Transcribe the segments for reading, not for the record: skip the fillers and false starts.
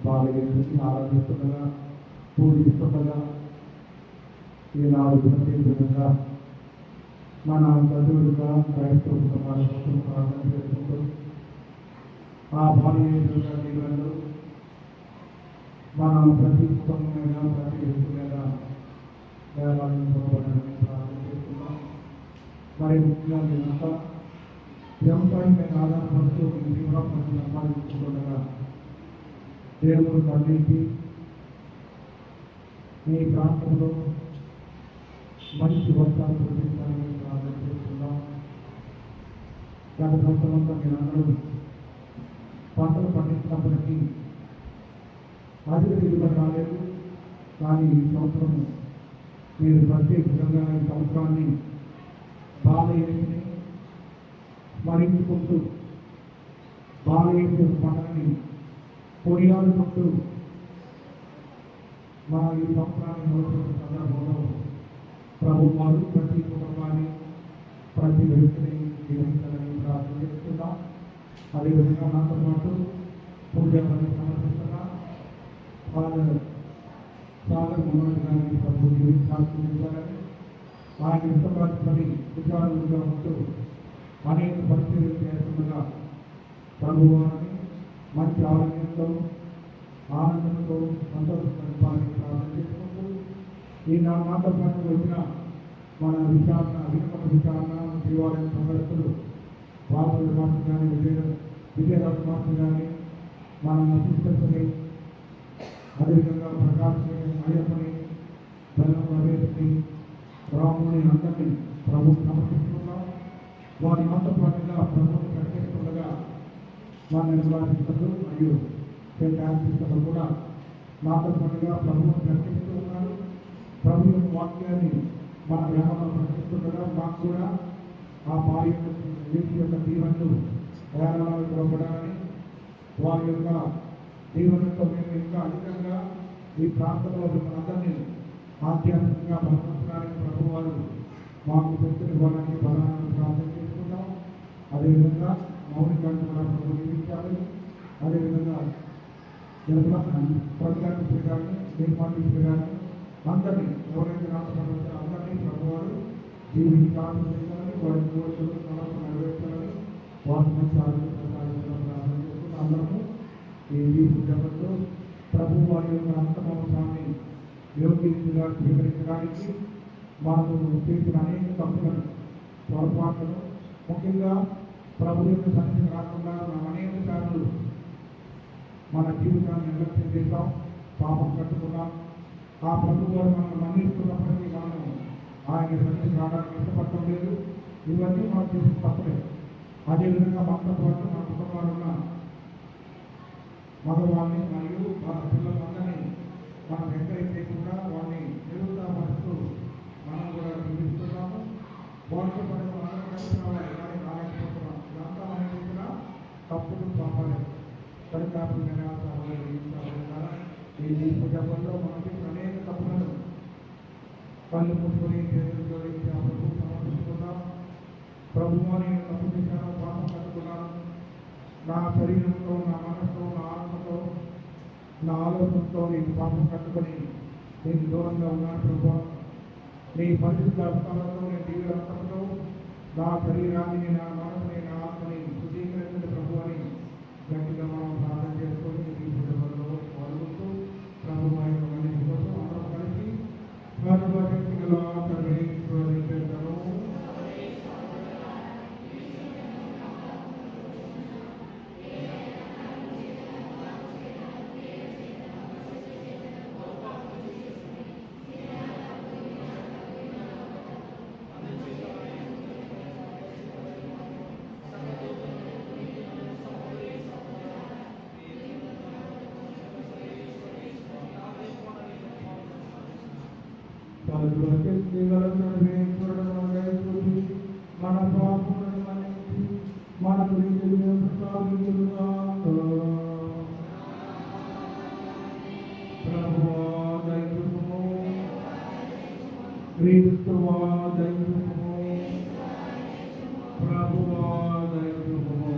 బాలయ్యని ఆరాధిస్తుండగా పూజిస్తుండగా ఈనాడు విధంగా మన చదువుగా క్రైస్తవ సమాజం ప్రార్థన చేసుకుంటూ ఆ బాలయ్య దీవెనలు మన ప్రతి కుటుంబం మీద ప్రతి వ్యక్తి మీద దేవాలయం పొందబడాలని ప్రార్థన చేసుకుంటాం. మరి ముఖ్యంగా మీరంతా వ్యవసాయం మీద ఆధారపడుతూ మీ జీవనం సంపాదించుకుంటుండగా దేవుడు తండ్రికి మీ ప్రాంతంలో మంచి వర్షాలు కురిపించాలని ప్రార్థన చేస్తున్నాం. గత సంవత్సరంలో మీరందరూ పంటలు పండించినప్పటికీ అధిక దిగుబడి రాలేదు. కానీ ఈ సంవత్సరం మీరు ప్రత్యేకంగా ఈ సంవత్సరాన్ని బాలయ్యని స్మరించుకుంటూ బాలయ్య పంటని కొనియాడుకుంటూ మన ఈ సంవత్సరాన్ని మొదలుపెట్టిన సందర్భంలో ప్రభు వారు ప్రతి కుటుంబాన్ని ప్రతి వ్యక్తిని జీవించాలని ప్రార్థన చేస్తున్నాం. అదేవిధంగా నాతో పాటు పూజా పని సమర్పిస్తున్నా ఫాదర్ మనోజ్ గారిని ప్రభు జీవించాలని ఆయన ఇష్టపడి విచారులుగా ఉంటూ అనేక పరిచయం చేస్తుండగా ప్రభు వారిని మంచి ఆరోగ్యంతో ఆనందంతో సంతోషించాలని ప్రార్థన చేసుకుంటూ ఈ నాతో పాటు వచ్చిన మన విచారణ దేవాలయం సందర్శకులు బాబుల మాస్టర్ కానీ విజయరాజు మాస్టర్ కానీ మన సిస్టర్స్ని అదేవిధంగా ప్రకాశ్ అయ్యప్పని బెల్లం రమేష్ని రాముని అందరినీ ప్రభుత్వం సమర్పిస్తున్నాం. వారి మాతో పాటుగా ప్రభుత్వం ప్రకటిస్తుండగా మన నిర్వాసిస్తులు మరియు ఆర్టిస్టులు కూడా మాతో పాటుగా ప్రభుత్వం ప్రకటిస్తూ ఉన్నారు. ప్రభు యొక్క వాక్యాన్ని మన గ్రామంలో ప్రకటిస్తుండగా మాకు కూడా ఆ భార్య యొక్క దీవెనలు వేలాలు ఇవ్వబడాలని వారి యొక్క దీవెనతో మేము ఇంకా అధికంగా ఈ ప్రాంతంలో మనందరినీ ఆధ్యాత్మికంగా బలపరచడానికి ప్రభు వారు మాకు శక్తిని ఇవ్వాలని బలాన్ని ప్రార్థన చేసుకుంటాం. అదేవిధంగా మౌనికాన్ని కూడా ప్రభు జీవించాలి. అదేవిధంగా ప్రజానికి కానీ నిర్మాణించి కానీ అందరినీ ఎవరైతే రాష్ట్రాలు అందరినీ ప్రభు వారు జీవించాలని వారి కోరికలు సమస్య నెరవేర్చాలని వారి మంచి ఆరోగ్య ప్రసాదించాలని ప్రార్థన చేసుకుంటూ అందరము ఈ జగత్తు ప్రభు వారి యొక్క అంతమంశాన్ని యోగ్యంగా స్వీకరించడానికి మనకు చేసిన అనేక తప్పులను పొరపాట్లను ముఖ్యంగా ప్రభు యొక్క సన్నిధిని రాకుండా మనం అనేక సార్లు మన జీవితాన్ని నిర్లక్ష్యం చేస్తాం, పాపం కట్టుకున్నాం. ఆ ప్రభు వారు మనం మన్నిస్తున్నప్పటికీ మనం ఆయన సన్నిధిని రావడానికి ఇష్టపడటం లేదు. ఇవన్నీ మనం చేసిన తప్పలేదు. అదేవిధంగా మనతో పాటు మన కుటుంబాలు ఉన్న మగవాళ్ళని మరియు మన పిల్లలందరినీ మనం ఎంకరేజ్ చేయకుండా వాడిని నిరుత్సాహపరుస్తూ మనం కూడా చూపిస్తున్నాము. వాళ్ళతో పాటు మనం కలుపుకోవాలి కానీ కాలేకపోతున్నాం. ఇదంతా మనం చేసిన తప్పులు పాపాలి పరికాపులు ఈ జపంలో మనం చేసిన అనేక తప్పులను కళ్ళు ముట్టుకొని చేతులు జోడించి ఆ ప్రభు సమర్పిస్తున్నాం. ప్రభువాని తప్పు చేశాను, పాపం కట్టుకున్నాను. నా శరీరంతో, నా మనసుతో, నా ఆత్మతో, నా ఆలోచనతో నేను పాపం కట్టుకొని నేను దూరంగా ఉన్నాను ప్రభు. నీ పరిశుద్ధ హస్తాలతో నేను దివ్య రక్తంతో నా శరీరాన్ని, నా మనసుని, నా ఆత్మని శుద్ధీకరించిన ప్రభు అని గట్టిగా మనం ప్రార్థన చేసుకొని ఈ పుస్తకంలో పాల్గొంటూ ప్రభు యొక్క మళ్ళీ కోసం మన పాపములను మన్నించి మనకు విజయం ప్రసాదించుగాక. ప్రభువా దయచేయుము, క్రీస్తువా దయచేయుము, ప్రభువా దయచేయుము.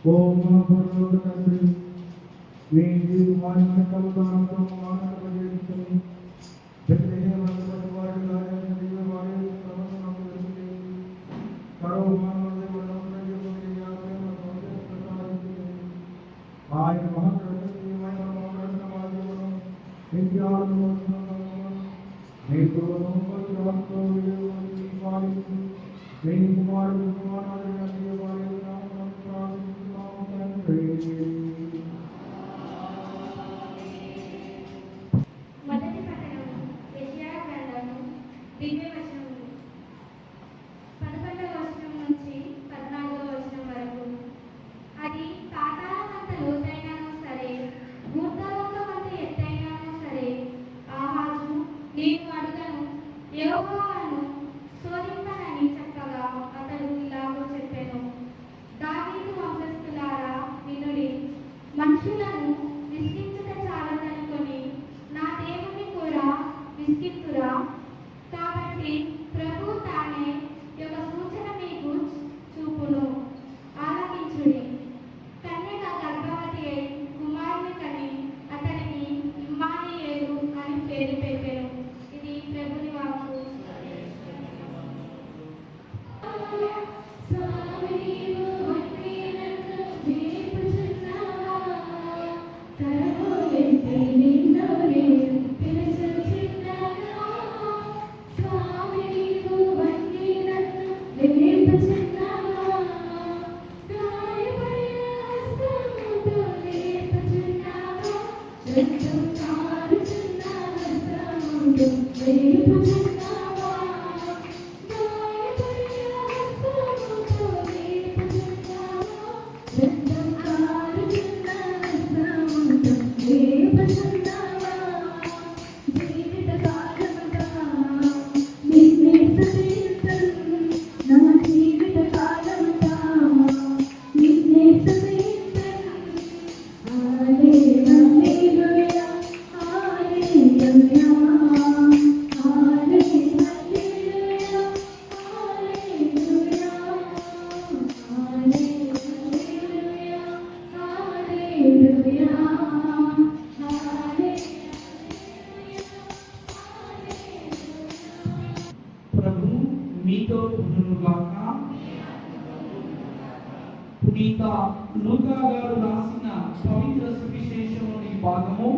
ఓం మహాపరుడు తండ్రి, మీ జీవితాన్ని కలుగుతానంతో మానవజేస్తుంది. ఆయన మొదటి పట్టణం యెషయా గ్రంథము దివ్య వచనము 11వ వచనం నుంచి 14వ వచనం వరకు. అది పాతాళమంత లోతైనను సరే, ఊర్ధ్వలోకమంత ఎత్తైనను సరే, ఆహాజు నేను అడుగను యెహోవాను శోధింపనని చెప్పగా అతడు ఇలాగూ చెప్పెను. ప్రభు మీతో ఉండునుగాక. పునీత లూకా గారు రాసిన పవిత్ర సువిశేషంలోని భాగము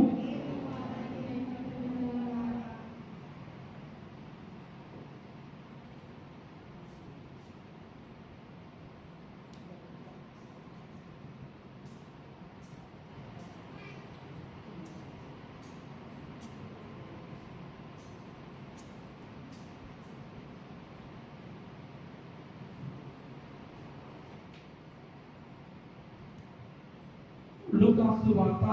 లూకా సువార్త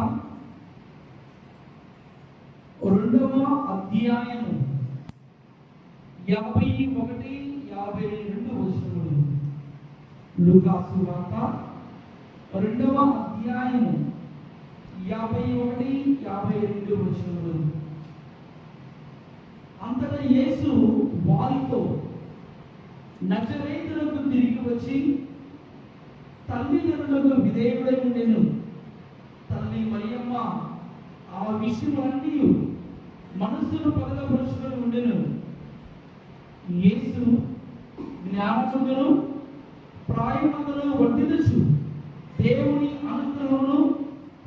2వ అధ్యాయము 51, 52 వచనములు. లూకా సువార్త 2వ అధ్యాయము 51, 52 వచనములు. అంతటా యేసు వారితో, నజరేతులకు తిరిగి వచ్చి తల్లిదండ్రులకు విధేయుడై ఉండెను. తల్లి మరియమ్మ ఆ విషయములన్నీ మనస్సును పగలపరుచుకొని ఉండెను. యేసు జ్ఞానమును ప్రాయమును వర్ధిల్లుచు దేవుని అనుగ్రహమును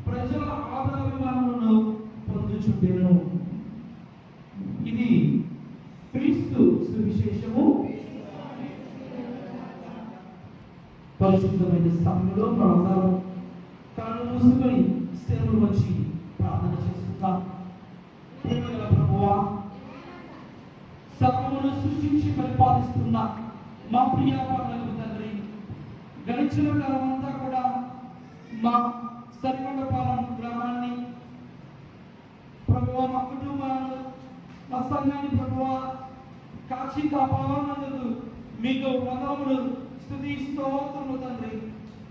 ప్రజల ఆదరాభిమానములను పొందుచుండెను. ఇది క్రీస్తు సువిశేషము. పరిశుద్ధమైన సమయంలో మనందరం కళ్ళు మూసుకొని స్థిరములు వచ్చి ప్రార్థన చేసుకుందాం. ప్రేమగల ప్రభువా, సర్వమును సృష్టించి పరిపాలిస్తున్న మా ప్రియ పరలోక తండ్రి, గడిచిన కాలం అంతా కూడా మా సరికొండపాలెం గ్రామాన్ని ప్రభువా, మా కుటుంబాలను, మా సంఘాన్ని ప్రభువా కాచి కాపాడనందుకు మీకు వందనములు, స్తుతి స్తోత్రములు తండ్రి.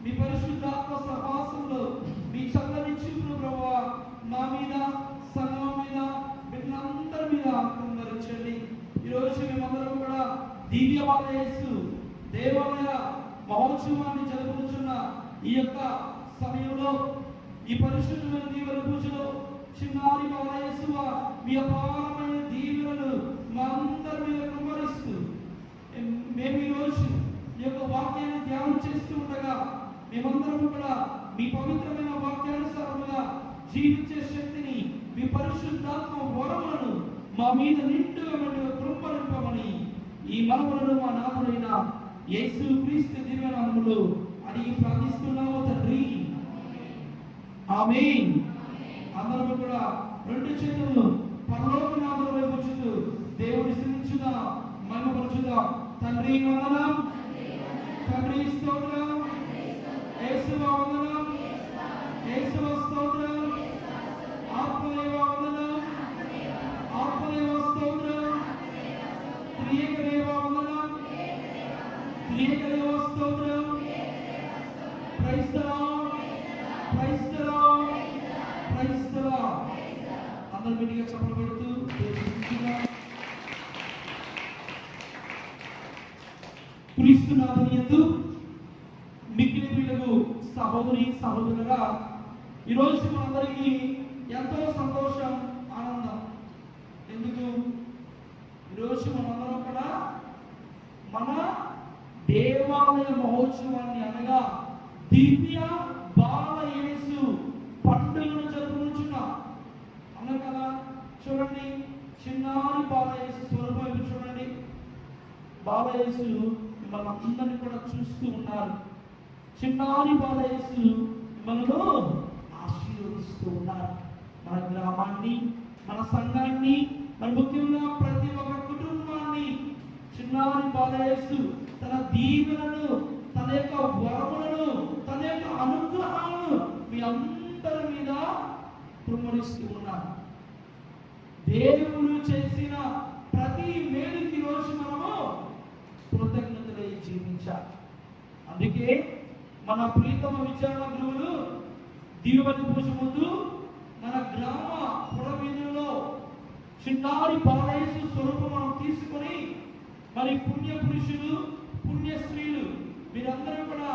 మీ పరిశుద్ధాత్మ సహవాసంలో మీ చల్లని చూపును ప్రభువా మా మీద, సంఘం మీద, బిడ్డలందరి మీద కుమ్మరించండి. ఈరోజు మేమందరం కూడా దివ్యవాలయ దేవాలయ మహోత్సవాన్ని జరుపుతున్న ఈ యొక్క సమయంలో, ఈ పరిశుద్ధమైన దీవెన పూజలో చిన్నారి బాలయేసువ మీ అపారమైన దీవెనలు మా అందరి మీద కుమ్మరిస్తూ మేము ఈరోజు ఈ యొక్క వాక్యాన్ని ధ్యానం చేస్తూ ఉండగా మేమందరం కూడా మీ పవిత్రమైన వాక్యానుసారముగా జీవించే శక్తిని, మీ పరిశుద్ధాత్మ వరములను మా మీద నిండుగా కృపనింపమని ఈ మనవులను మా నాథుడైన యేసు క్రీస్తు దివ్యనామములో అడిగి ప్రార్థిస్తున్నాము తండ్రి. ఆమేన్. అందరం కూడా రెండు చేతులను పరలోకనాథుల వైపు చూస్తూ దేవుని స్తుతించుదాం, మహిమపరచుదాం. తండ్రి వందనం, తండ్రి స్తోత్రం, యేసువా వందనం, యేసువా స్తోత్రం, ఆత్మదేవ వందనం, ఆత్మదేవ స్తోత్రం, త్రియేకదేవ వందనం, త్రియేకదేవ స్తోత్రం. Praise the lord, praise the lord, praise the Lord. అందరూ గట్టిగా చప్పట్లు కొడుతూ క్రీస్తునాథుని యందు మిక్కిలి ప్రియులకు సహోదరి సహోదరులుగా ఈరోజు మనందరికీ ఎంతో సంతోషం, ఆనందం. ఎందుకు? ఈరోజు మనందరం కూడా మన దేవాలయ మహోత్సవాన్ని అనగా దివ్య బాల యేసు పండుగను జరుపుకుంటున్నాం అన్నారు కదా. చూడండి, చిన్నారి బాల యేసు స్వరూపం వైపు చూడండి. బాల యేసు మిమ్మల్ని అందరినీ కూడా చూస్తూ ఉన్నారు. చిన్నారి బాల యేసు మనలో ఆశీర్వదిస్తూ ఉన్నారు. మన గ్రామాన్ని, మన సంఘాన్ని, మన ముఖ్యంగా ప్రతి ఒక్క కుటుంబాన్ని చిన్నారి బాల యేసు తన దీవెనను, తన యొక్క వరములను, తన యొక్క అనుగ్రహాలను మీ అందరి మీద కుమ్మరిస్తూ ఉన్నారు. దేవుడు చేసిన ప్రతి మేలుకి రోజు మనము కృతజ్ఞతలై జీవించాలి. అందుకే మన ప్రీతమ విచారణ గురువులు దీవెని పూజ ముందు మన గ్రామ పురవీధులలో చిన్నారి బాల యేసు స్వరూపం మనం తీసుకొని మరి పుణ్య పురుషులు, పుణ్య స్త్రీలు మీరందరూ కూడా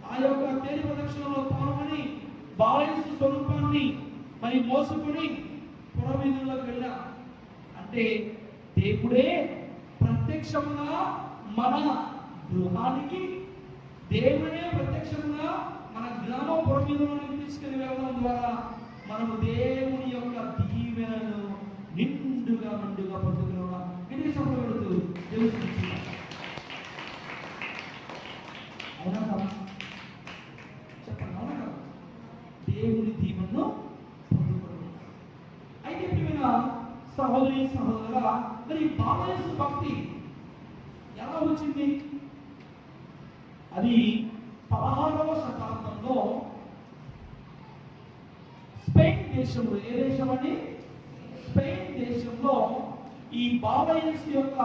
ఆ యొక్క తేలి ప్రదక్షిణలో పాల్గొని బాల యేసు స్వరూపాన్ని మరి మోసుకొని పురవీధుల్లోకి వెళ్ళాం. అంటే దేవుడే ప్రత్యక్షంగా మన గృహానికి, దేవుడే ప్రత్యక్షంగా మన గ్రామ పురవీధులను తీసుకుని వెళ్ళడం ద్వారా మనము దేవుని యొక్క దీవెనను నిండుగా పొందుతున్నాం. ఇది సంప్రదిస్తూ తెలుసుకుంటున్నాం. అవునా కదా? చెప్పండి, అవునా కదా? దేవుని దీవెనను పొందుకుంటున్నాం. అయితే ప్రియమైన సహోదరి సహోదరుల, మరి బాల యేసు భక్తి ఎలా వచ్చింది? అది 16వ శతాబ్దంలో స్పెయిన్ దేశంలో, ఏ దేశం అని? స్పెయిన్ దేశంలో ఈ బాల యేసు యొక్క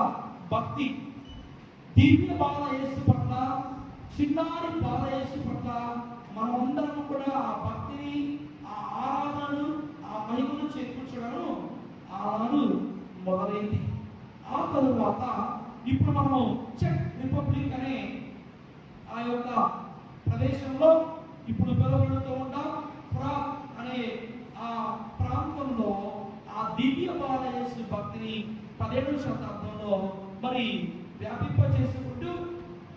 భక్తి, దివ్య బాల యేసు పట్ల, చిన్నారి బాల యేసు పట్ల మనమందరం కూడా ఆ భక్తిని, ఆ ఆరాధనను, ఆ మహిమను చేకూర్చడం ఆనాడు మొదలైంది. ఆ తరువాత ఇప్పుడు మనము చెక్ రిపబ్లిక్ అనే ఆ యొక్క ప్రదేశంలో ఇప్పుడు పిలువబడుతూ ఉంటాం. ప్రాగ్ అనే ఆ ప్రాంతంలో ఆ దివ్య బాల యేసు భక్తిని 17వ శతాబ్దంలో మరి వ్యాపింపచేసుకుంటూ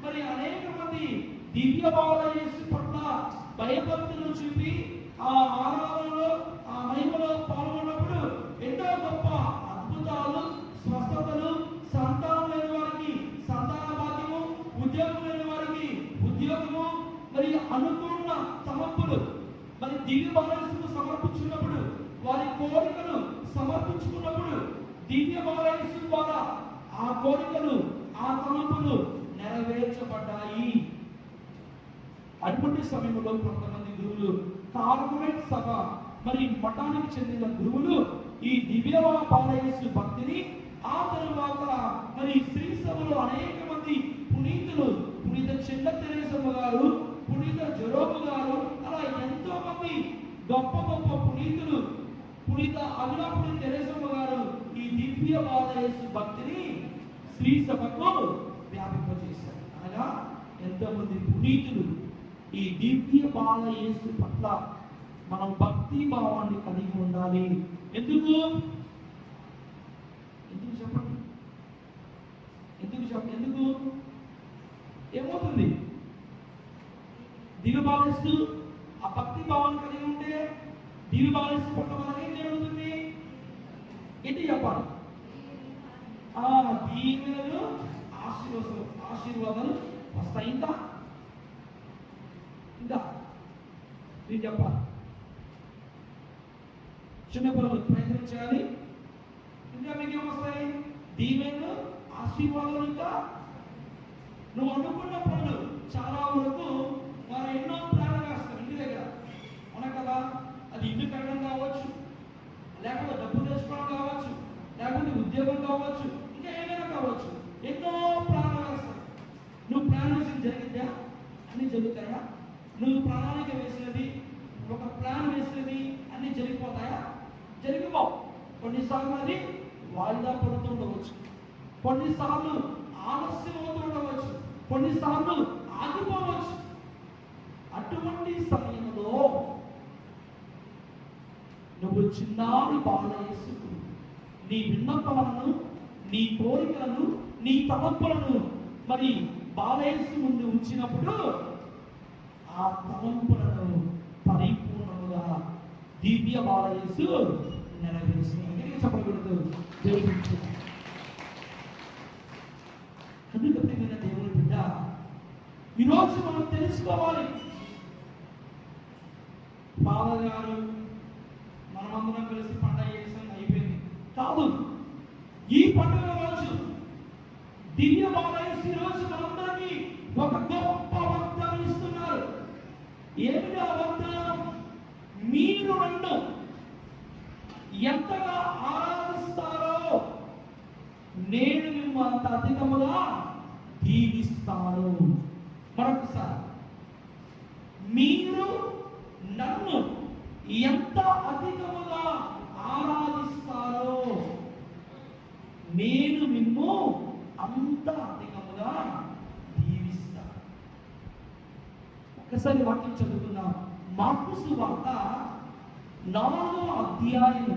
మరి అనేక మంది దివ్య బాల యేసు పట్ల భయభక్తులు చూపి ఆ ఆరాధనలో, ఆ మహిమలో పాల్గొన్నప్పుడు ఎన్నో గొప్ప అద్భుతాలు, స్వస్థతలు, సంతానం లేని వారికి సంతాన భాగ్యము, ఉద్యోగం లేని వారికి ఉద్యోగము, మరి అనుకున్న తలంపులు మరి దివ్య బాల యేసుకు సమర్పించుకున్నప్పుడు, వారి కోరికలు సమర్పించుకున్నప్పుడు దివ్య బాల యేసు ద్వారా ఆ కోరికలు, ఆ తలంపులు నెరవేర్చబడ్డాయి. అటువంటి సమయంలో కొంతమంది గురువులు, కార్పొరేట్ సభ మరి మఠానికి చెందిన గురువులు ఈ దివ్య బాల యేసు భక్తిని, ఆ తరువాత మరి శ్రీ సభలో అనేక మంది పునీతులు, పునీత చిన్న తెరేసమ్మ గారు, పునీత జెరోము గారు, అలా ఎంతో మంది గొప్ప గొప్ప పునీతులు, పునీత అభిలాపుని తెరేసమ్మ గారు ఈ దివ్య బాల యేసు భక్తిని శ్రీ సభకు వ్యాపింపజేశారు. అనగా ఎంతో మంది పునీతులు ఈ దివ్య బాల యేసు పట్ల మనం భక్తి భావాన్ని కలిగి ఉండాలి. ఎందుకు చెప్పండి? ఎందుకు ఏమవుతుంది? దివ్య బాల యేసు ఆ భక్తి భావాన్ని కలిగి ఉంటే దివ్య బాల యేసు పట్ల మనకి ఏం జరుగుతుంది? ఏంటి చెప్పాలి? ఆ దీవెనలు, ఆశీర్వాదాలు వస్తాయి. ఇంకా నేను చెప్పాలి. చిన్నపిల్లలు ప్రయత్నం చేయాలి. ఇంకా మీకు ఏమొస్తాయి? దీవెనలు, ఆశీర్వాదాలు. ఇంకా నువ్వు అనుకున్న పనులు చాలా వరకు వారు ఎన్నో ప్లాన్లు వేస్తారు ఇంటి దగ్గర. అవునా కదా? అది ఇల్లు కట్టడం కావచ్చు, లేకపోతే డబ్బు తెచ్చుకోవడం కావచ్చు, లేకపోతే ఉద్యోగం కావచ్చు, ఇంకా ఏమైనా కావచ్చు. ఎన్నో ప్లాన్లు వేస్తారు. నువ్వు ప్లాన్ వేసింది జరిగిందా? అన్ని జరుగుతాయా? నువ్వు ప్రణాళిక వేసినది, ఒక ప్లాన్ వేసినది అన్ని జరిగిపోతాయా? జరిగిపోవు. కొన్నిసార్లు అది వాయిదా పడుతూ ఉండవచ్చు, కొన్నిసార్లు ఆలస్యం అవుతూ ఉండవచ్చు, కొన్నిసార్లు ఆగిపోవచ్చు. అటువంటి సమయంలో నువ్వు చిన్నారి బాల యేసుకు నీ విన్నపాలను, నీ కోరికలను, నీ తలంపులను మరి బాలయేసు ముందు ఉంచినప్పుడు ఆ తలంపులను పరిపూర్ణముగా దివ్య బాలయేసు నెరవేరుస్తుంది. చెప్పకూడదు దేవుడు. కనుక ప్రియమైన దేవుని బిడ్డ, ఈరోజు మనం తెలుసుకోవాలి, ఫాదర్ గారు మనమందరం కలిసి పండగ చేసాం అయిపోయింది కాదు. ఈ పండుగ రోజు దివ్య బాలయేసు ఈ రోజు మనందరికీ ఒక గొప్ప వాగ్దానం ఇస్తున్నారు. ఏమిటి ఆ వాగ్దానం? మీరు నన్ను ఎంతగా ఆరాధిస్తారో నేను మిమ్మల్ని అంత అధికముగా దీవిస్తాను. మరొకసారి, మీరు నన్ను ఎంత అధికముగా ఆరాధిస్తారో నేను మిమ్ము అంత అధికముగా దీవిస్తాను. ఒకసారి వాక్యం చదువుకుందాం. మార్కు సువార్త 4వ అధ్యాయం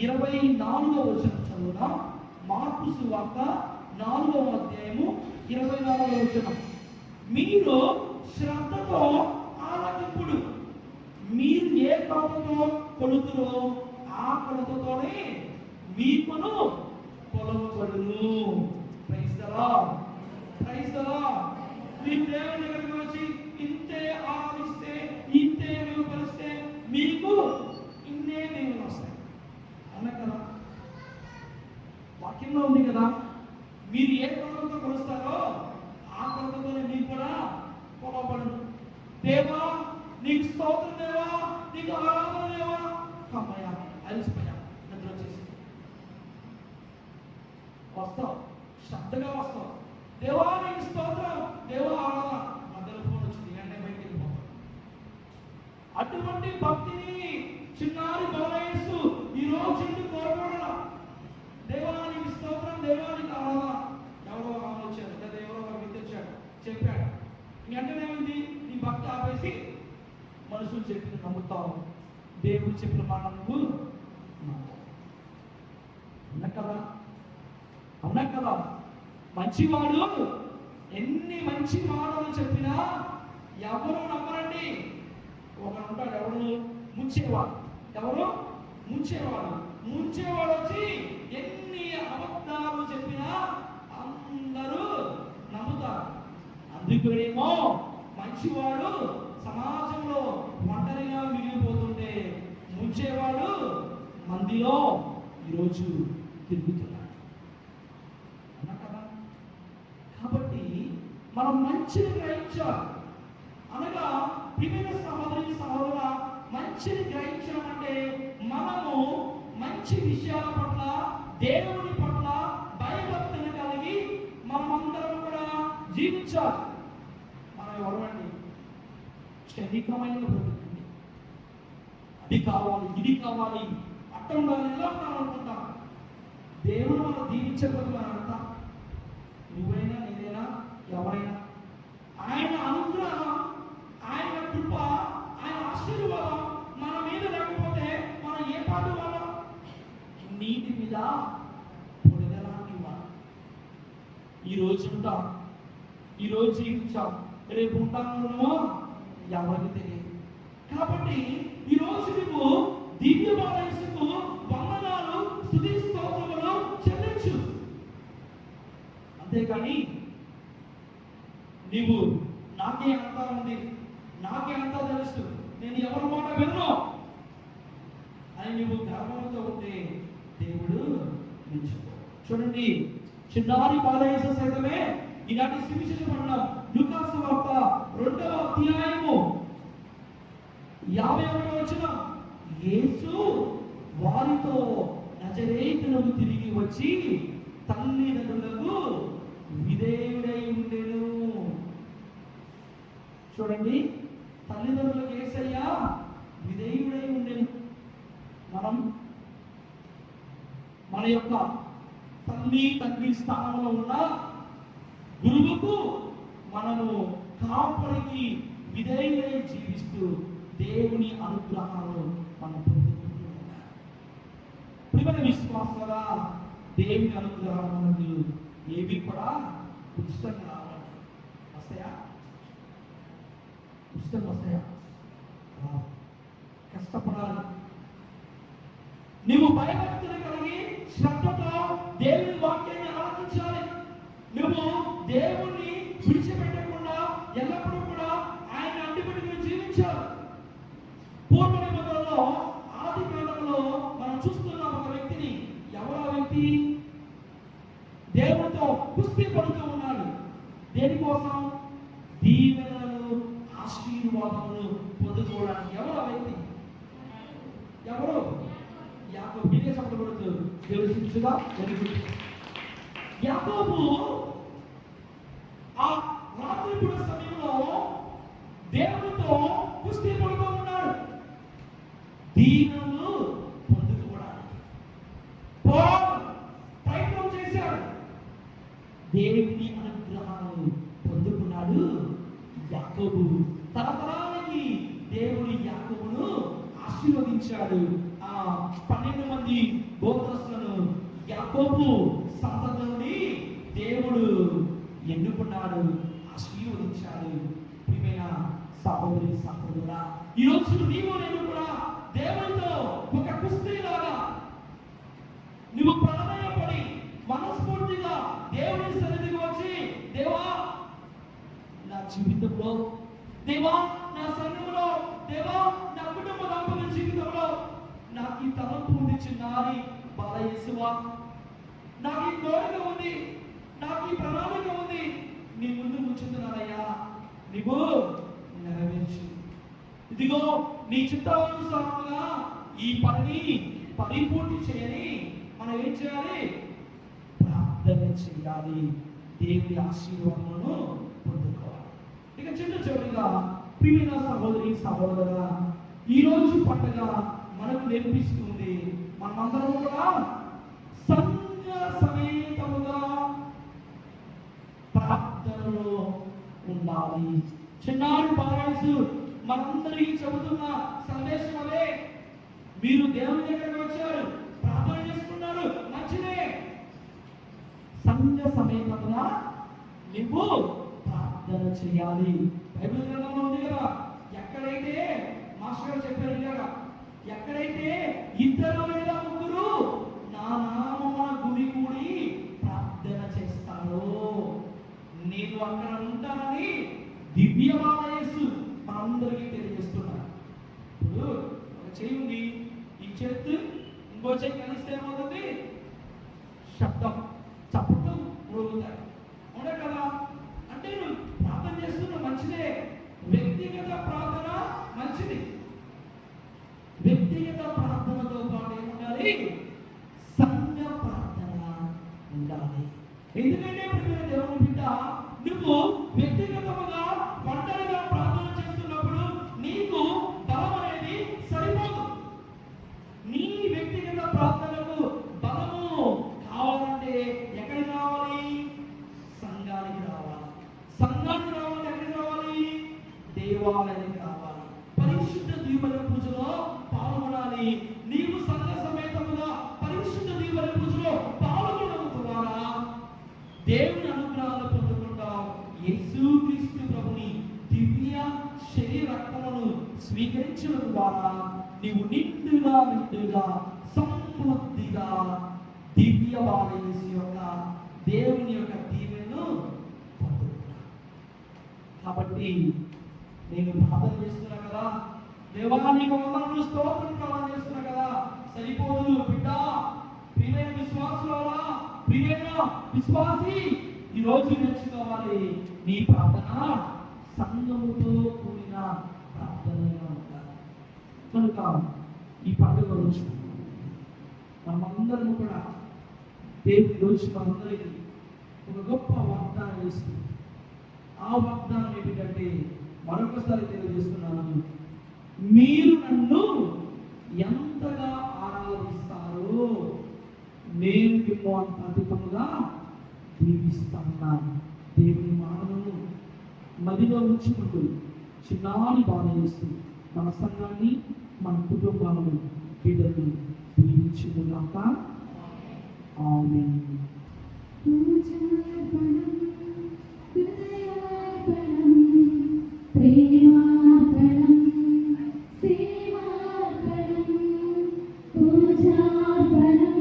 24వ వచనం చదువుదాం. మార్కు సువార్త 4వ అధ్యాయము 24వ వచనం. మీరు శ్రద్ధతో ఆలకింపుడు, మీరు ఏ కొలతతో కొలుతురో ఆ కొలతతోనే మీకును కొలవబడును. Praise the lord, praise the lord. మీరు దేవుని దగ్గరికి వచ్చి ఇంతే ఆరాధిస్తే, ఇంతే విలువపరిస్తే మీకు ఇన్నే దేవులు వస్తాయి అన్న కదా, వాక్యంలో ఉంది కదా. మీరు ఏ కొలతతో కొలుస్తారో ఆ కొలతతోనే మీకు కూడా కొలవబడును. దేవా నీకు స్తోత్రం, దేవా నీకు ఆరాధన, దేవా. అమ్మయ్య అలసిపోయా, నిద్ర వచ్చేసి వస్తావు, శ్రద్ధగా వస్తావు. దేవా నీకు స్తోత్రం, దేవా ఆరాధన. మధ్యలో ఫోన్ వచ్చింది, వెంటనే బయటికి వెళ్ళిపోతాం. అటువంటి భక్తిని చిన్నారి బాలయేసు ఈ రోజు ఇంటికి కోరుకోవడం. దేవా నీకు స్తోత్రం, దేవా నీకు ఆరాధన. ఎవరో ఆమె వచ్చారు, లేదా ఎవరో ఒక వ్యక్తి వచ్చాడు, చెప్పాడు. వెంటనే ఏమైంది? నీ భక్తి ఆపేసి మనుషులు చెప్పిన నమ్ముతావు, దేవుడు చెప్పిన మాట నువ్వు అన్న కదా, అన్న కదా. మంచివాడు ఎన్ని మంచి మాటలు చెప్పినా ఎవరు నమ్మరండి. ఒకడు ఉంటాడు, ఎవరు? ముంచేవాడు. ఎవరు? ముంచేవాడు. ముంచేవాడు వచ్చి ఎన్ని అబద్ధాలు చెప్పినా అందరూ నమ్ముతారు. అందుకేమో మంచివాడు సమాజంలో ఒంటరిగా మిగిలిపోతుంటే ముంచేవాడు మందిలో ఈరోజు తిరుగుతున్నాడు అన్న కదా. కాబట్టి మనం మంచిని గ్రహించాలి. అనగా ప్రియమైన సహోదరి సహోదర, మంచిని గ్రహించామంటే మనము మంచి విషయాల పట్ల, దేవుని పట్ల భయభక్తిని కలిగి మనమందరం కూడా జీవించాలి. మనం ఎవరండి? క్షణికమైన బ్రతుకండి. అది కావాలి, ఇది కావాలి, అట్ట ఉండాలి, ఎలా ఉండాలనుకుంటాం. దేవుడు మనం దీవించకపోతే అంతా నువ్వైనా నేనైనా ఎవరైనా ఆయన అనుగ్రహం, ఆయన కృప, ఆయన ఆశీర్వాదం మన మీద లేకపోతే మనం ఏ పాటు వాళ్ళం? నీటి మీద పొడగలాంటి వాళ్ళం. ఈరోజు ఉంటాం, ఈరోజు జీవించాం, రేపు ఉంటామో ఎవరికి తెలియదు. కాబట్టి ఈరోజు నువ్వు దివ్య బాలయేసుకు వందనాలు, స్తుతి స్తోత్రములు చెల్లించు. అంతేకాని నీవు నాకే అంతా ఉంది, నాకే అంతా తెలుసు, నేను ఎవరి మాట వినను అని నీవు గర్వంతో ఉంటే దేవుడు మెచ్చుకో. చూడండి, చిన్నారి బాలయేసు సైతమే ఈనాటి సువిశేషం అన్నాం. లూకా సువార్త 2వ అధ్యాయము 51వ వచనం. యేసు వారితో నజరేతునకు తిరిగి వచ్చి తల్లిదండ్రులకు విధేయుడై ఉండెను. చూడండి, తల్లిదండ్రులకు యేసయ్య విధేయుడై ఉండెను. మనం మన యొక్క తల్లి తండ్రి స్థానంలో ఉన్న గురువుకు మనము కాపరికి విధేయులై జీవిస్తూ దేవుని అనుగ్రహాలు మనం పొందుకుంటున్నాం. ప్రియమైన విశ్వాసులారా, దేవుని అనుగ్రహం మనకు ఏవి కూడా ఉచితంగా వస్తాయా? ఇష్టంగా వస్తాయా? కష్టపడాలి. నువ్వు భయభక్తులు కలిగి శ్రద్ధతో దేవుని వాక్యాన్ని ఆలోచించాలి. నువ్వు దేవుణ్ణి విడిచిపెట్టకుండా ఎల్లప్పుడూ కూడా ఆయన అడ్డుపడి జీవించాలి. పూర్వ నిబంధనలో ఆది కాలంలో మనం చూస్తున్నాం ఒక వ్యక్తిని. ఎవరు ఆ వ్యక్తి? దేవునితో కుస్తీ పడుతూ ఉన్నాడు. దేనికోసం? దీవెనలను ఆశీర్వాదములు పొందుకోవడానికి. ఎవరు ఆ వ్యక్తి? ఎవరు? యాకోబు. మీరే చెప్పబడుతూ దేవుడు శిక్షగా యాకోబు ఆ రాత్రిపూట సమయంలో దేవునితో కుస్తీ పడుతూ ఉన్నాడు. దీవెనలు పొందుకోవడానికి ప్రయత్నం చేశాడు. దేవుని అనుగ్రహాన్ని పొందుకున్నాడు యాకోబు. తరతరాలకి దేవుడు యాకోబును ఆశీర్వదించాడు. ఆ 12 మంది గోత్రస్తులను యాకోబు సంతతిని దేవుడు ఎన్నుకున్నాడు, ఆశీర్వదించాడు. ప్రియమైన సహోదరి సహోదరుడా, ఈ రోజు నీవు నేను కూడా దేవునితో ఒక కుస్తీలాగా నువ్వు ప్రాణాయపడి మనస్ఫూర్తిగా దేవుని సన్నిధికి వచ్చి, దేవా నా జీవితంలో, దేవా నా సంఘంలో, దేవా నా కుటుంబ దాంపత్య జీవితంలో నాకు ఈ తలంపు ఉంది చిన్నారి బాధ యేసువా, నాకు ఈ కోరిక ఉంది, నాకు ఈ ప్రణాళిక ఉంది, నీ ముందు కూర్చుంటున్నానయ్యా, నీవు నెరవేర్చు. ఇదిగో నీ చిత్తానుసారంగా ఈ పనిని పరిపూర్తి చేయని మనం ఏం చేయాలి? ప్రార్థన చేయాలి. దేవుని ఆశీర్వాదాలను పొందుకోవాలి. ఇక చివరిగా ప్రియమైన సహోదరి సహోదర, ఈ రోజు పండుగ మనకు నేర్పిస్తుంది, మనమందరం కూడా సంఘ సమేతముగా ప్రార్థనలో ఉండాలి. చిన్నారి బాలయసు మనందరికీ చెబుతున్న సందేశం అదే. మీరు దేవుని దగ్గరకు వచ్చారు, ప్రార్థన చేసుకున్నారు, మంచిదే. సంఘ సమేతముగా నువ్వు ప్రార్థన చేయాలి. బైబిల్ గ్రంథంలో ఉంది కదా, ఎక్కడైతే మాస్టర్ గారు చెప్పారు కదా, ఎక్కడైతే 2 లేదా 3 నా నామమున గుమికూడి ప్రార్థన చేస్తారో నేను అక్కడ ఉంటానని దివ్యమైన యేసు మనందరికీ తెలియజేస్తున్నారు. ఇప్పుడు ఒక చేయి ఉంది, ఈ చేత్తు ఇంకో చేయి కలిస్తే ఏమవుతుంది? శబ్దం, చప్పుడు మోగుతాయి. అవునా కదా? అంటే నువ్వు ప్రార్థన చేస్తున్న మంచిదే, వ్యక్తిగత ప్రార్థన మంచిది. వ్యక్తిగత ప్రార్థనతో పాటు ఏముండాలి? సంఘ ప్రార్థన ఉండాలి. ఎందుకంటే ప్రియమైన దేవుని బిడ్డ, నువ్వు వ్యక్తిగతముగా ఒంటరిగా ప్రార్థన చేస్తున్నప్పుడు నీకు బలం అనేది సరిపోదు. నీ వ్యక్తిగత ప్రార్థనకు బలము కావాలంటే ఎక్కడికి రావాలి? సంఘానికి రావాలి. సంఘానికి రావాలంటే ఎక్కడికి రావాలి? దేవాలయానికి రావాలి. పరిశుద్ధ దీవెన పూజలో పాల్గొనాలి. నీవు సంఘ సమేతముగా పరిశుద్ధ దీవెన పూజలో పాల్గొనడం ద్వారా దేవుని అనుగ్రహాలు పొందుకుంటావు. యేసుక్రీస్తు ప్రభుని దివ్య శరీర రక్తమును స్వీకరించడం ద్వారా నీవు నిండుగా సమృద్ధిగా దివ్య బాలయేసు యొక్క దేవుని యొక్క దీవెనను పొందుకుంటావు. కాబట్టి నేను ప్రార్థన చేస్తున్నా కదా, దేవా నీకు వందనములు స్తోత్రం ప్రార్థన చేస్తున్నా కదా, సరిపోదు బిడ్డ. ప్రియమైన విశ్వాసులారా, ప్రియమైన విశ్వాసి, ఈ రోజు నేర్చుకోవాలి, నీ ప్రార్థన సంఘముతో కూడిన ప్రార్థనగా ఉండాలి. కనుక ఈ పండుగ రోజు మనమందరం కూడా దేవుని రోజు మనందరికీ ఒక గొప్ప వాగ్దానం చేస్తుంది. ఆ వాగ్దానం ఏంటంటే మరొకసారి తెలియజేస్తున్నాను, మీరు నన్ను ఎంతగా ఆరాధిస్తారో నేను మిమ్మల్ని అంత అధికముగా దీవిస్తున్నాను. దేవుని మానవులను మదిలో ఉంచుకుంటూ చిన్నారి బాధ చేస్తూ మన సంఘాన్ని, మన కుటుంబాలను, బిడ్డలను దీవించుకున్నాక ఆమేన్. ప్రేమార్పణం సేవార్పణం పూజార్పణం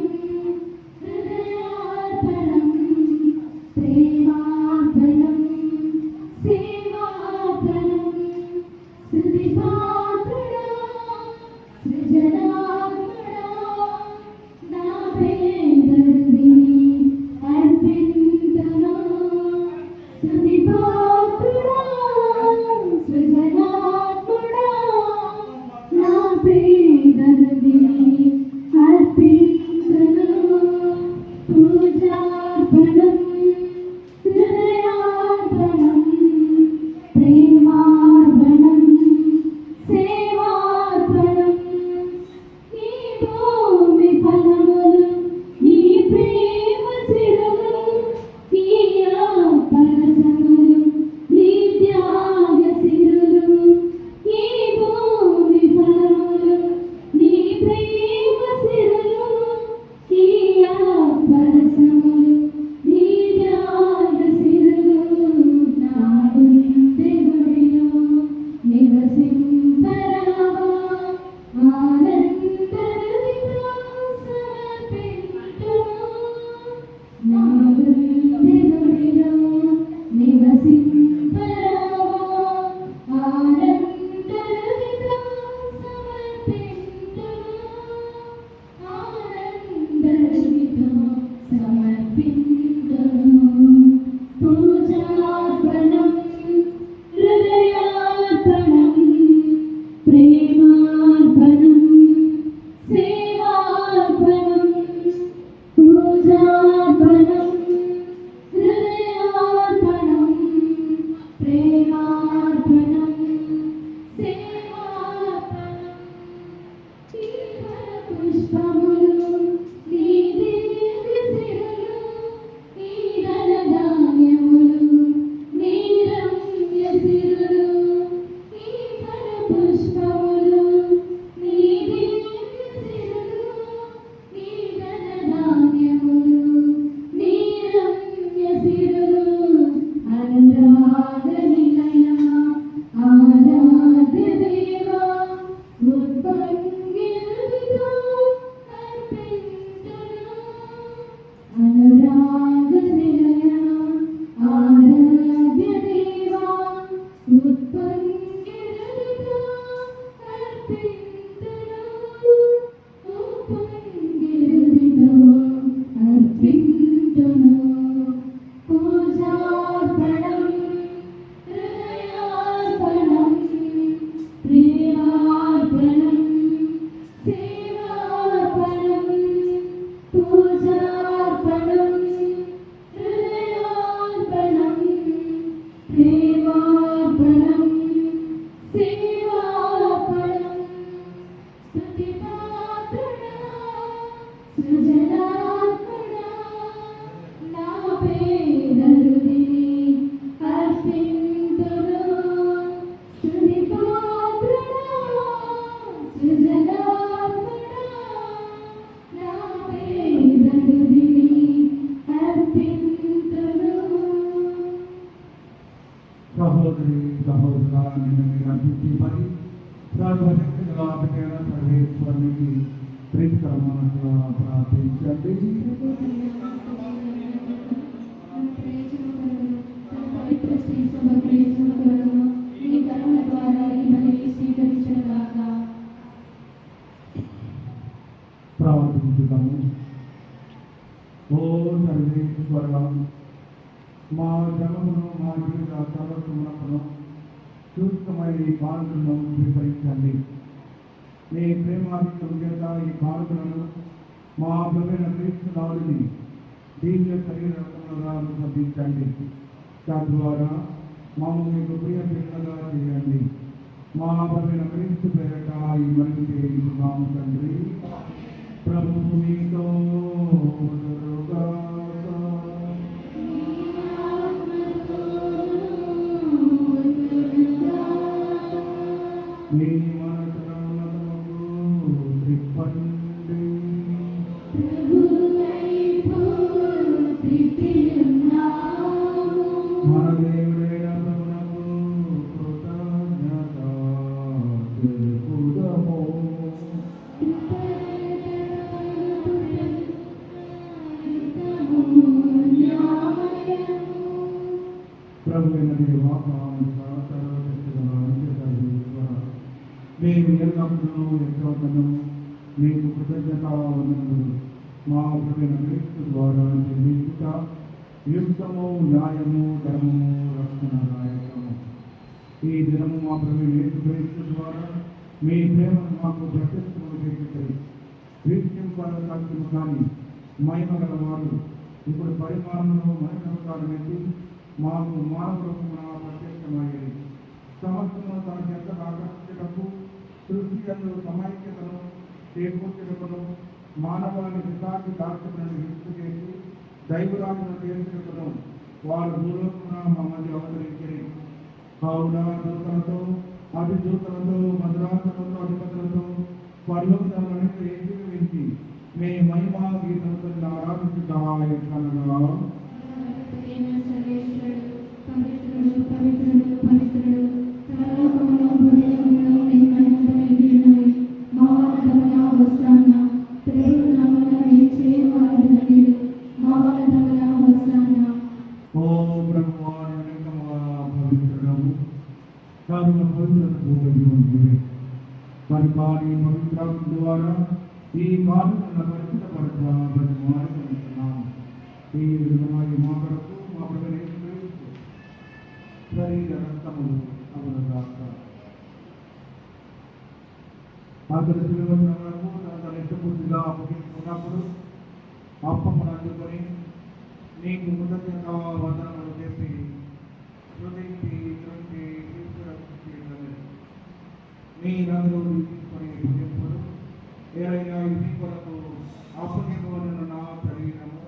హృదయార్పణం ప్రేమార్పణం సేవార్పణం స్తుతిపాత్రుడా సృజనాత్ముడా నా పేదరిని అర్పింతును స్తుతిపాత్రుడా సృజనాత్ముడా నా పేదరిని అర్పింతును పూజార్పణం హృదయార్పణం ప్రేమార్పణం సేవార్పణం నీ భూమి ఫలములు నీ ప్రేమ సిరులు నీ పరసములు నీ త్యాగ సిరులు నీ భూమి ఫలములు నీ ప్రేమ సిరులు నీ పరసములు నీ త్యాగ సిరులు నా గుడిలో నివసింపరావా ఆనందరహితో సమర్పింతును నా గుడిలో నివసింపరావా ఆనందరహితో సమర్పింతును ఆనందరహితో సమర్పింతును పూజార్పణం హృదయార్పణం ప్రేమార్పణం సేవార్పణం పూజార్పణం హృదయార్పణం ప్రేమార్పణం సేవార్పణం పుష్పములు నీ దివ్య సిరులు నీ ధనధాన్యములు నీ రమ్య సిరులు నీ పుష్పములు నీ దివ్య సిరులు నీ ధనధాన్యములు నీ రమ్య సిరులు అనురాగ నిలయ ఆరాధ్య దేవా ఉత్పంగిరుడితో అర్పింతును అనురాగ నిలయ ఆరాధ్య దేవా ఉత్పంగిరుడితో అర్పింతును ఉత్పంగిరుడితో అర్పింతును పూజార్పణం హృదయార్పణం ప్రేమార్పణం సేవార్పణం పూజార్పణం హృదయార్పణం ప్రేమార్పణం సేవార్పణం స్తుతిపాత్రుడా సృజనాత్ముడా నా పేదరుదిని అర్పింతును స్తుతిపాత్రుడా సృజనాత్ముడా నా పేదరుదిని అర్పింతును సహోదరి సహోదరా నిన్ను మీరు అభివృద్ధి పడి సర్వశక్తిగా పెట్టిన సర్వేశ్వరునికి ప్రీతికరముగా ప్రార్థించండి. పవిత్ర శ్రీ సభ ప్రేక్షకులను ఈ కరుణ ద్వారా ఈ బలి స్వీకరించగాక ప్రార్థించుదాము. ఓ సర్వేశ్వర, మా జనమును మా జీవిత సర్వస్వములను సూక్ష్మమైన ఈ కానుకలను స్వీకరించండి. మీ ప్రేమాభిషేకం చేత ఈ కానుకలను మా ప్రభువైన క్రీస్తు నాథుని దివ్య శరీర రక్తములుగా అనుసరించండి. తద్వారా మమ్మల్ని మీకు ప్రియ పిల్లలుగా చేయండి. మా ప్రభువైన క్రీస్తు పేరట ఈ మనవి చేయుచున్నాము తండ్రి. ప్రభు మీతో ఉండుగాక. మీ మనసులను త్రిప్పండి. మన దేవుడైన ప్రభువునకు కృతజ్ఞతలు. మేము ఎల్లప్పుడూ ఎంతోనూ మీకు కృతజ్ఞతావందనములు మా ప్రభువైన క్రీస్తు ద్వారా చెల్లించుట యుక్తము న్యాయము ధర్మము రక్షణదాయకము. ఈ దినము మా ప్రభువైన యేసు క్రీస్తు ద్వారా మీ ప్రేమను మాకు ప్రత్యక్షము చేసి వీక్షింపము కానీ మహిమ గల వారు ఇప్పుడు పరిమాణంలో మహిమకాలం ఎత్తి మాకు మానవ రూపమున ప్రత్యక్షమయ్యేది. సమస్తము తన చెంత ఆకర్షించటకు సృష్టి అందు సమైక్యతను చేకూర్చటకును మానవాన్ని విశాఖ దార్శకులను విడుదల చేసి దైవరాజును చేర్చుటకును వారు భూలోకమున మా మధ్య అవతరించారు. కావున దూతలతో అభిదూతలతో మధురాతలతో అధిపతులతో పర్లోకాలను ఏకీభవించి మే మహిమా గీతలతో ఆరాధించుతాయనగా మరి వారి పవిత్రాత్మ ద్వారా ఈ బాధలను పరిశుద్ధపరచుతున్నాము. ఈ విధంగా మా కొరకు మా ప్రభువైన శరీర రక్తములు అమలుగాక. అతడు శిలువకు తన నెట్టుపూర్తిగా అప్పగించుకున్నప్పుడు అప్పమును అందుకొని నీకు కృతజ్ఞత వందనములు చెప్పి హృదయించి మీరందరూ తీసుకొని భుజింపుడు. ఏదైనా ఇది కొరకు అప్పగింపబడిన నా శరీరము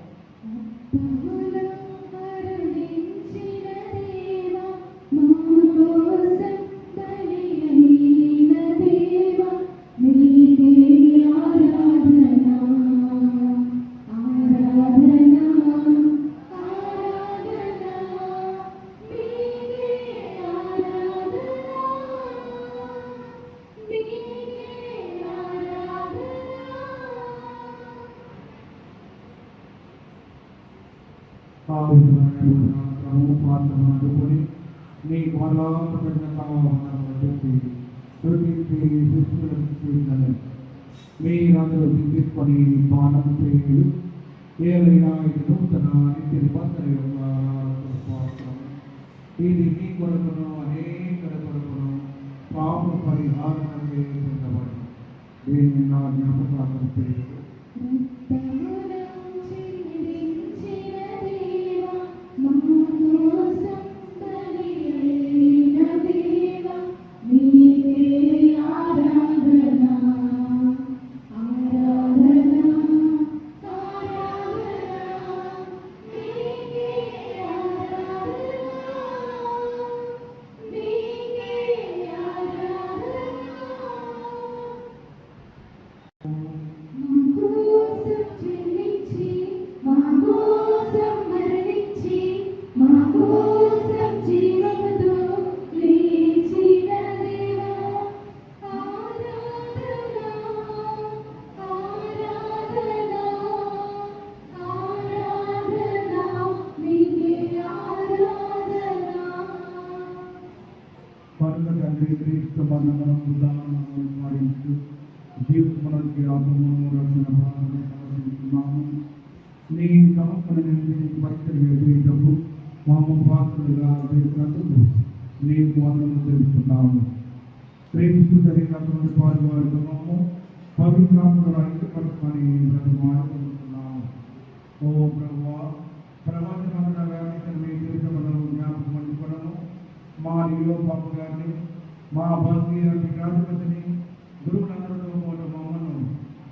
పాత్రను నీ వల్ల చెప్పి మీరందరూ తీసుకొని పానం చేయుడు. ఏదైనా ఇది నూతన నిత్య నిబంధన యొక్క ఇది మీ కొరకును అనేక కొరకును పాప పరిహారం చేయబడి దీన్ని నా జ్ఞాపకాలను చేయదు. జీవితమునకి ఆత్మను రక్షణ భావాన్ని సమర్పిస్తున్నాము. నీ సమర్పణని పరిచర్యకు మాము పాత్రలుగా చేసినందుకు నీకు వందనములు తెలుపుతున్నాము. క్రీస్తు శరీరమును పాల్గొనము పవిత్రాత్మను ఐక్యపరచమని బ్రతిమాలుకుంటున్నాము. ఓ ప్రభువా, ప్రపంచమంతా వ్యాపించిన మీ జీవితములను జ్ఞాపకం అందుకొనము. మా నియోపాపు గారిని, మా భారతీయ పీఠాధిపతిని, గురువులందరితో మూల మమ్మను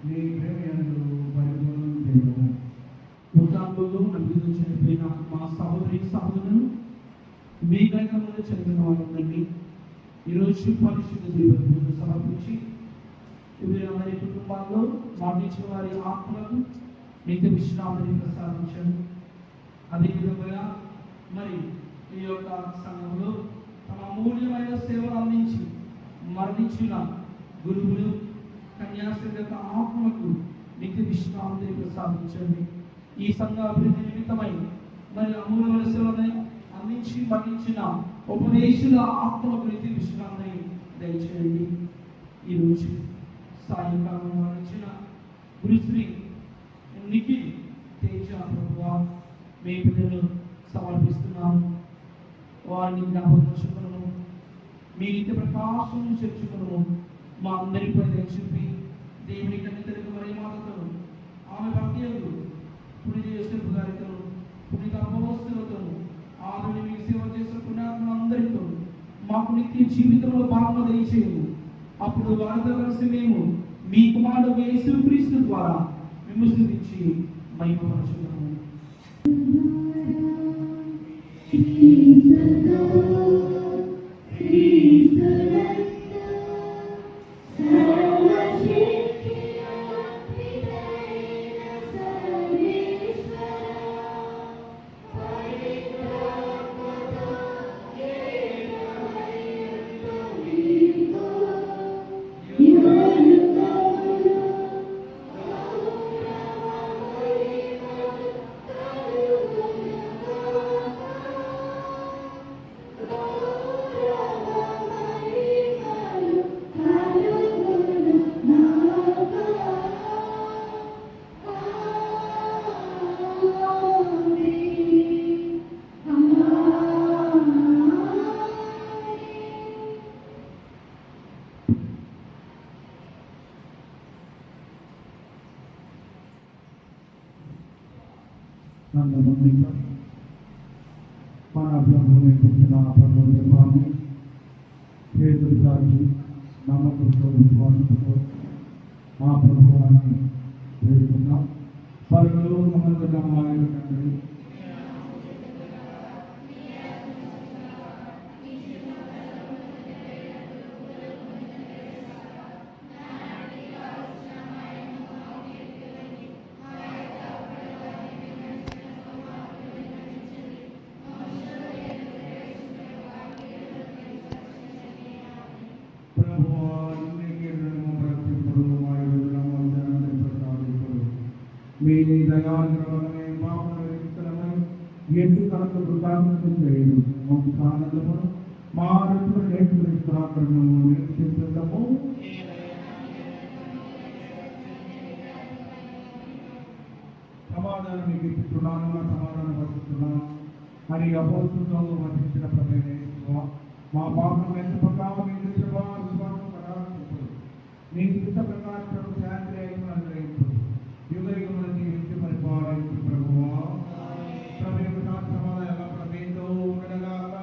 నీ ప్రేమయందు పరిపూర్ణం చేయము. భూతాంలో నలుగురు చనిపోయిన మా సహోదరి సహోదరులను మీ గైకంలో చనిపోయిన వాళ్ళందరినీ ఈరోజు పరిశుద్ధ దేవుని సమర్పించి అందరి కుటుంబాల్లో మరణించిన వారి ఆత్మలకు నిత్య విశ్రాంతిని ప్రసాదించండి. అదేవిధంగా మరి ఈ యొక్క సంఘంలో తమ అమూల్యమైన సేవలు అందించి మరణించిన గురువులు కన్యాస్త్రీ యొక్క ఆత్మలకు నిత్య విశ్రాంతిని ప్రసాదించండి. ఈ సంఘ అభివృద్ధి నిమిత్తమై మరి అమూల్యమైన సేవలను అందించి మరణించిన ఉపదేశుల ఆత్మకు నిత్య విశ్రాంతి దయచేయండి. ఈరోజు సాయంకాలం ఇచ్చిన గురుశ్రీ నిఖిల్ తేజ ప్రభువా మీ పిల్లలు సమర్పిస్తున్నాము. వారిని జ్ఞాపకం మీ నిత్య ప్రకాశం చేర్చుకును మా అందరిపై దయచూపి దేవుని కన్నితలకు మరి మాటతో ఆమె భక్తులు పుణ్య యోసేపు గారితో పుణ్య అపవస్తులతో ఆమెను మీకు సేవ చేసిన పుణ్యాత్మ అందరితో మాకు నిత్య జీవితంలో భాగం దయచేయము. అప్పుడు వారితో కలిసి మేము మీ కుమారుడు యేసుక్రీస్తు ద్వారా మేము స్తుతించి మహిమపరచుదాము. మన ప్రభువుని పుట్టిన పర్వదినాన్ని చేతులు సాచి నమ్మకంతో విశ్వాసంతో ఆ ప్రభువాన్ని వేడుకున్నాం. పరులు మమ్మల్ని నమ్మాలి తండ్రి, మీ దయాగ్రహమే పాపమే ఎందు కనుక కృతజ్ఞతలు చేయడం ఆనందము మా నేర్చుకుని నేర్చుకుంటాము. సమాధానం మీకు ఇస్తున్నాను, సమాధానం పరుస్తున్నాను అని అపోస్తులతో వర్తించిన ప్రమేయం మా పాపం ఎంత ప్రకారం మీ విశ్వాసం ప్రకారం మీ చిత్త ప్రకారం శాంతి అయిన అనుగ్రహించు యుగయుగముల జీవించి పరిపాలించు ప్రభువా. సమాధానం ప్రమేయంతో ఉండగాక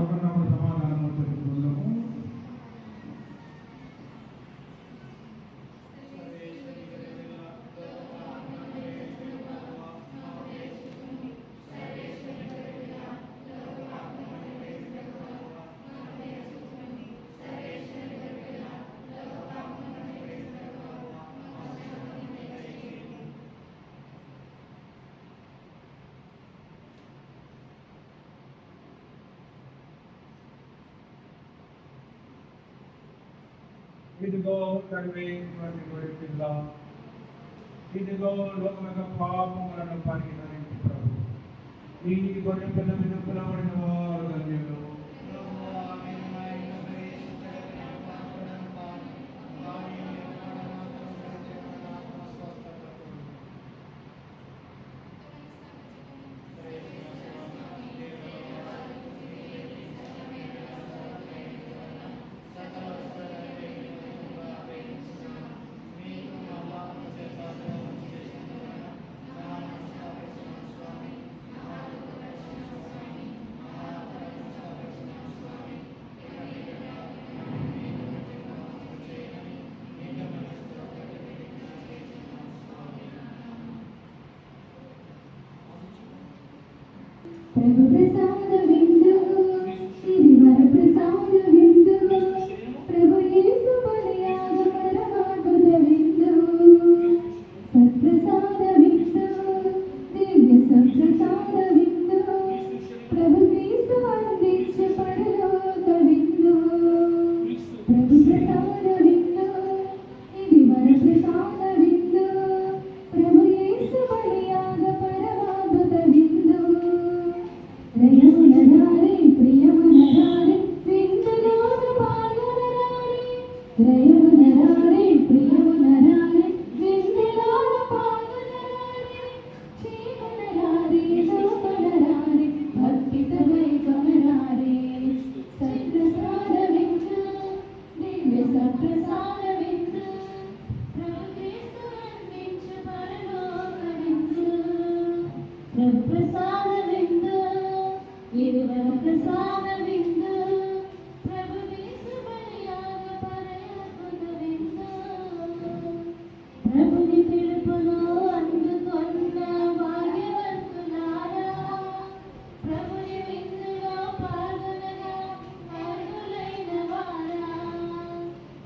ఒకరినొకరు సమాధానం తెలుసుకుందాము. ఇదిగో తండ్రి పిల్ల, ఇదిగో లోక పాపములను పరిహరించు ప్రభు. ఈ గొర్రె పిల్ల మీద పిలవడిన వారు ధన్యులు.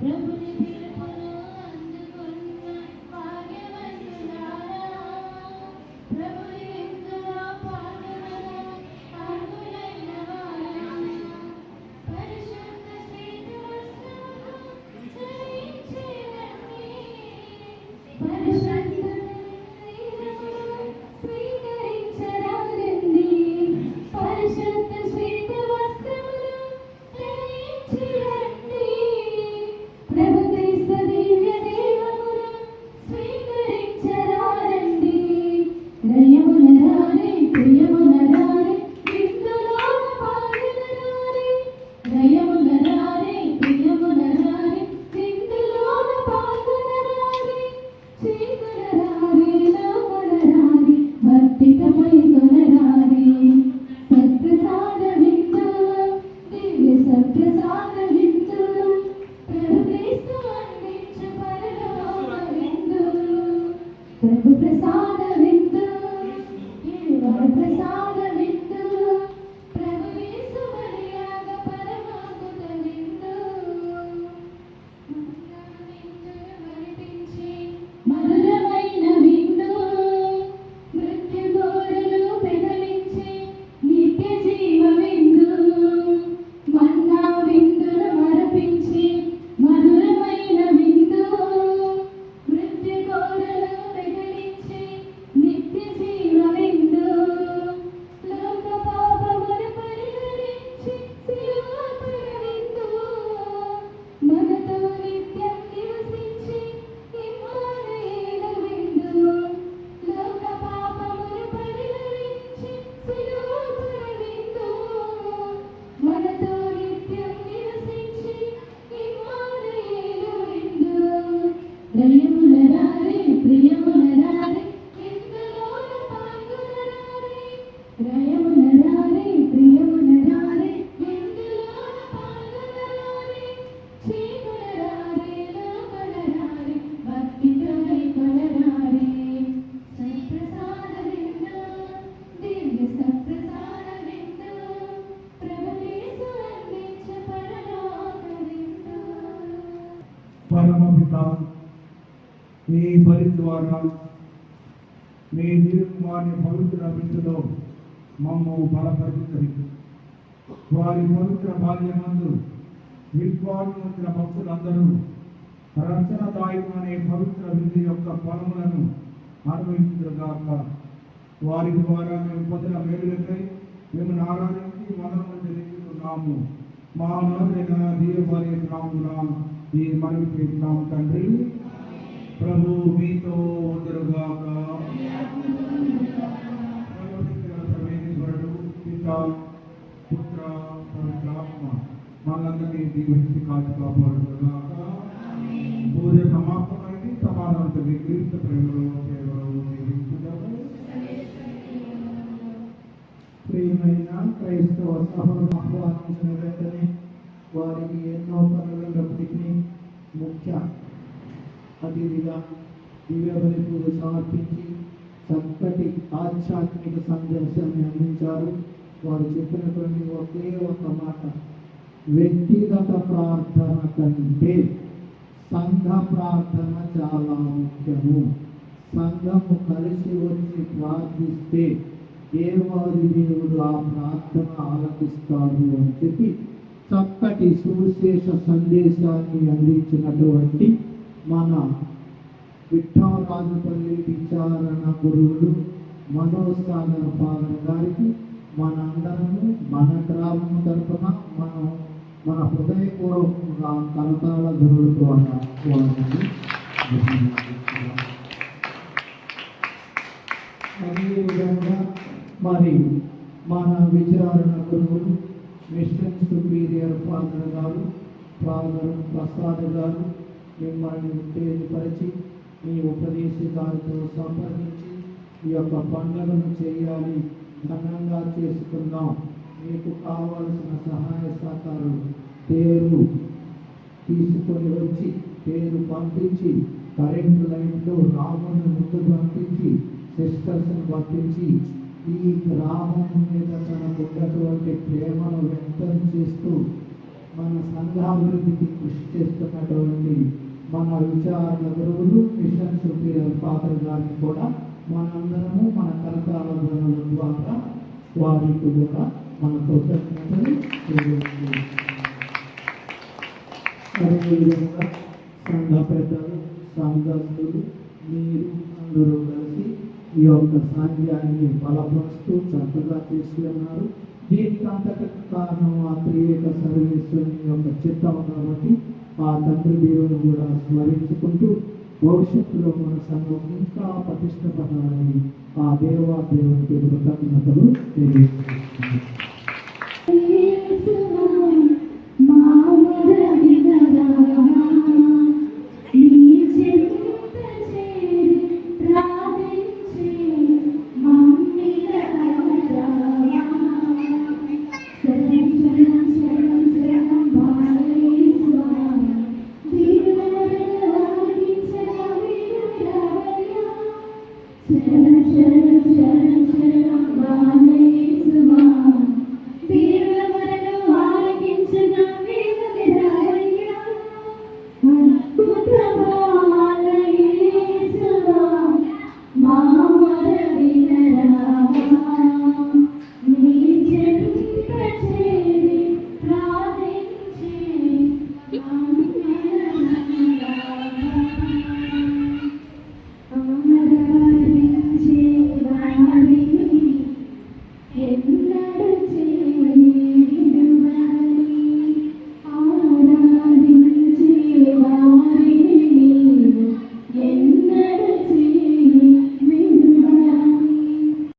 ప్రభుని పిలుపును అందుకున్న భాగ్యవంతులారా, ప్రభుని విందులో పాల్గొనగల అర్హులైన వారా, పరిశుద్ధ శ్వేత వస్త్రములు ధరించి రండి, పరిశుద్ధ శరీరమును స్వీకరించరారండి, పరిశుద్ధ శ్వేత వస్త్రములు ధరించి రండి, ప్రభు క్రీస్తు దివ్య దేహమును స్వీకరించరారండి, రయమునరారే ప్రియమునరారే విందులోన పాల్గొనరారే, రయమునరారే ప్రియమునరారే విందులోన పాల్గొనరారే, చీకులరారే లోపలరారే భక్తికమై కొనరారే, సత్ప్రసాద విందు దివ్య సత్ప్రసాద విందు, ప్రభు క్రీస్తు అందించు పరలోక విందు, ప్రభు ప్రసాద విందు, వర ప్రసాద విందు, ప్రభు యేసు బలియాగ పరమాద్భుత విందు, విందును మరిపించి మధురమైన విందు, మృత్యు గోడలు పెదలించి నిత్య జీవ విందు, మన్నా విందును మరపించి మధురమైన విందు, మృత్యు గోడలు పెదలించి నిత్య జీవ విందు, లోక పాపమును పరిహరించి శిలువపై విందు, మనతో నిత్యం నివసించి ఇమ్మానుయేలు విందు, లోక పాపమును పరిహరించి శిలువపై విందు, మనతో నిత్యం నివసించి ఇమ్మానుయేలు విందు, రయమునరారే ప్రియమునరారే విందులోన పాల్గొనరారే, రయమునరారే ప్రియమునరారే విందులోన పాల్గొనరారే, చీకులరారే లోపలరారే భక్తికమై కొనరారే, సత్ప్రసాద విందు దివ్య సత్ప్రసాద విందు, ప్రభు యేసు అందించు పరలోక విందు. పరమపిత మీ బలి ద్వారా మీ నిర్మాణి పవిత్ర విందులో మమ్ము బలపరుచుతుంది. వారి పవిత్ర బాల్యమందు విద్వాంసుల భక్తులందరూ రక్షణదాయకమనే పవిత్ర విందు యొక్క ఫలములను అనుభవించుగాక. వారి ద్వారా మేము పొందిన మేలులకై మేము ఆరాధించి వందనములు చెల్లిస్తున్నాము. మా నాథైన దీవవారి నామమున ఈ మనవి చేస్తున్నాము తండ్రి. ప్రభు మీతో ఉండుగాక. సర్వేశ్వరుడు పిత పుత్ర పవిత్రాత్మ మనందరినీ దీవించి కాచి కాపాడుగాక. పూజ సమాప్తమైంది. సమాధానంతో క్రీస్తు ప్రేమలో సేవలో జీవించుదాము. ప్రియమైన క్రైస్తవ సహోదరులను ఆహ్వానించిన వెంటనే వారికి ఎన్నో పనులైనప్పటికీ ముఖ్య అతిథిగా దివ్యబలిపూలు సమర్పించి చక్కటి ఆధ్యాత్మిక సందేశాన్ని అందించారు. వారు చెప్పినటువంటి ఒకే ఒక మాట, వ్యక్తిగత ప్రార్థన కంటే సంఘ ప్రార్థన చాలా ముఖ్యము. సంఘము కలిసి వచ్చి ప్రార్థిస్తే దేవాది దేవుడు ఆ ప్రార్థన ఆలకిస్తాడు అని చెప్పి చక్కటి సువిశేష సందేశాన్ని అందించినటువంటి మన విఠ్ఠలరాజుపల్లి విచారణ గురువులు మనోసాగర్ ఫాదర్ గారికి మనందరము మన గ్రామం తరఫున మన హృదయపూర్వకంగా కరతాళ ధ్వనులతో అదేవిధంగా మరి మన విచారణ గురువులు మిషన్ సుపీరియర్ ఫాదర్ గారు ఫాదర్ ప్రసాద్ గారు మిమ్మల్ని ఉత్తేజపరిచి మీ ఉపదేశకాలతో సంప్రదించి ఈ యొక్క పండుగను చేయాలి, ఘనంగా చేసుకుందాం, మీకు కావాల్సిన సహాయ సహకారాలు పేరు తీసుకొని వచ్చి పేరు పంపించి కరెంటు లైన్లో రాముని ముందు పంపించి సిస్టర్స్ని పంపించి ఈ గ్రామం మీద తనకు ఉన్నటువంటి ప్రేమను వ్యక్తం చేస్తూ మన సంఘాభివృద్ధికి కృషి చేస్తున్నటువంటి మన విచారణ గురువులు మిషన్ సుపీరియర్ ఫాదర్ గారిని కూడా మనందరము మన కరతాళ ధ్వనుల ద్వారా వారికి కూడా మన కృతజ్ఞతలు తెలియజేస్తున్నాం. అదేవిధంగా సంఘ పెద్దలు, సంఘస్థులు, మీరు అందరూ కలిసి ఈ యొక్క సాంఘ్యాన్ని బలపరుస్తూ చక్కగా తీసుకున్నారు. దీనికి అంతటికి కారణం ఆ త్రియేక సర్వేశ్వరుని యొక్క చిత్తం కాబట్టి ఆ తండ్రి దేవుని కూడా స్మరించుకుంటూ భవిష్యత్తులో మన సంఘం ఇంకా పటిష్టపడాలని ఆ దేవునికి కృతజ్ఞతలు తెలియజేస్తున్నాం.